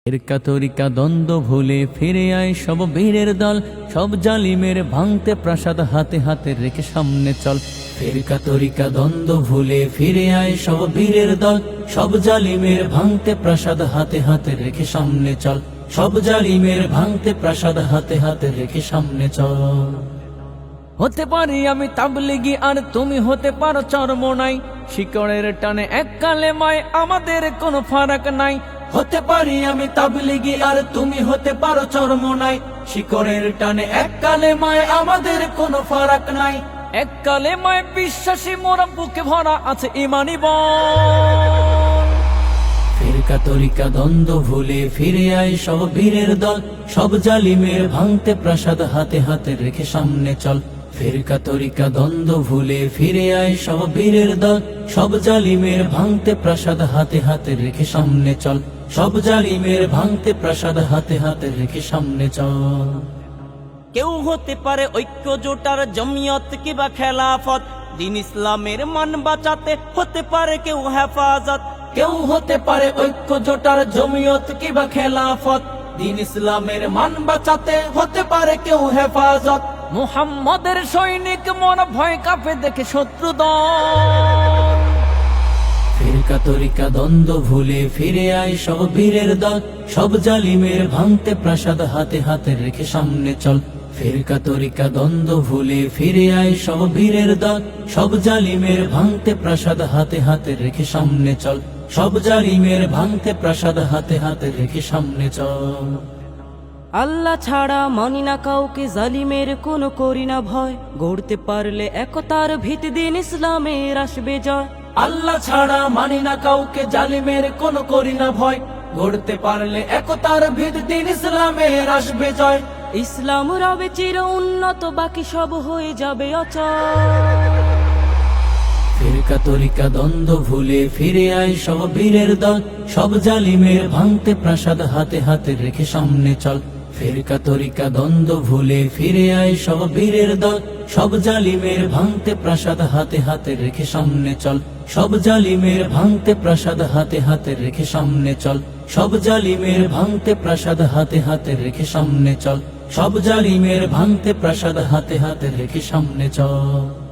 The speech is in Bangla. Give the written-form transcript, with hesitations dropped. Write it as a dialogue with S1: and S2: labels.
S1: ফিরকা তরিকা দ্বন্দ্ব ভুলে ফিরে আয় সব বীরের দল, সব জালিমের ভাঙতে প্রাসাদ হাতে হাতে রেখে সামনে চল। ফিরকা তরিকা দ্বন্দ্ব ভুলে ফিরে আয় সব বীরের দল, সব জালিমের ভাঙতে প্রাসাদ হাতে হাতে রেখে সামনে চল। সব জালিমের ভাঙতে প্রাসাদ হাতে হাতে রেখে সামনে চল। হতে পারি আমি তাবলিগি আর তুমি হতে পারো চরমোনাই, শিকড়ের টানে এক কালেমায় আমাদের কোনো ফারাক নাই। হতে পারি আমি তাবলিগি আর তুমি হতে পারো চরমোনাই, শিকড়ের টানে এক কালেমায় আমাদের কোনো ফারাক নাই। এক কালেমায় বিশ্বাসী মোরা বুকে ভরা আছে ইমানি বল। ফিরকা তরিকা দ্বন্দ্ব ভুলে ফিরে আয় সব বীরের দল, সব জালিমের ভাঙতে প্রাসাদ হাতে হাতে রেখে সামনে চল। ফিরকা তরিকা দ্বন্দ্ব ভুলে ফিরে আয় সব বীরের দল, সব জালিমের ভাঙতে প্রাসাদ হাতে হাতে রেখে সামনে চল। সব জালিমের ভাঙতে প্রাসাদ হাতে হাতে রেখে সামনে চল।
S2: কেউ হতে পারে ঐক্য জোটার জমিয়ত কিবা খেলাফত, দিন ইসলামের মান বাঁচাতে হতে পারে কেউ হেফাজত।
S1: কেউ হতে পারে ঐক্য জোটার জমিয়ত কিবা খেলাফত, দিন ইসলামের মান বাঁচাতে হতে পারে কেউ হেফাজত। মুহাম্মাদের সৈনিক মন ভয় কাঁপে দেখে শত্রু দল। ফিরকা তরিকা দ্বন্দ্ব ভুলে ফিরে আয় সব বীরের দল, সব জালিমের ভাঙতে প্রাসাদ হাতে হাতে রেখে সামনে চল। ফিরকা তরিকা দ্বন্দ্ব ভুলে ফিরে আয় সব বীরের দল, সব জালিমের ভাঙতে প্রাসাদ হাতে হাতে রেখে সামনে চল। সব জালিমের ভাঙতে প্রাসাদ হাতে হাতে রেখে সামনে চল।
S3: আল্লাহ ছাড়া মানি না কাউকে, জালিমের কোনো করি না ভয়, গড়তে পারলে একতার ভিত্তি দিন ইসলামের আসবে জয়।
S1: আল্লাহ ছাড়া মানি না কাউকে, জালিমের কোনো করি না ভয়, গড়তে পারলে একতার ভিত্তি দিন ইসলামের আসবে জয়।
S3: ইসলাম রবে চির উন্নত, বাকি সব হয়ে যাবে অচল।
S1: ফিরকা তরিকা দ্বন্দ্ব ভুলে ফিরে আয় সব বীরের দল, সব জালিমের ভাঙতে প্রাসাদ হাতে হাতে রেখে সামনে চল। ফিরকা তরিকা দ্বন্দ্ব ভুলে ফিরে আয় সব বীরের দল, সব জালিমের ভাঙতে প্রাসাদ হাতে হাতে রেখে সামনে চল। সব জালিমের ভাঙতে প্রাসাদ হাতে হাতে রেখে সামনে চল। সব জালিমের ভাঙতে প্রাসাদ হাতে হাতে রেখে সামনে চল। সব জালিমের ভাঙতে প্রাসাদ হাতে হাতে রেখে সামনে চল।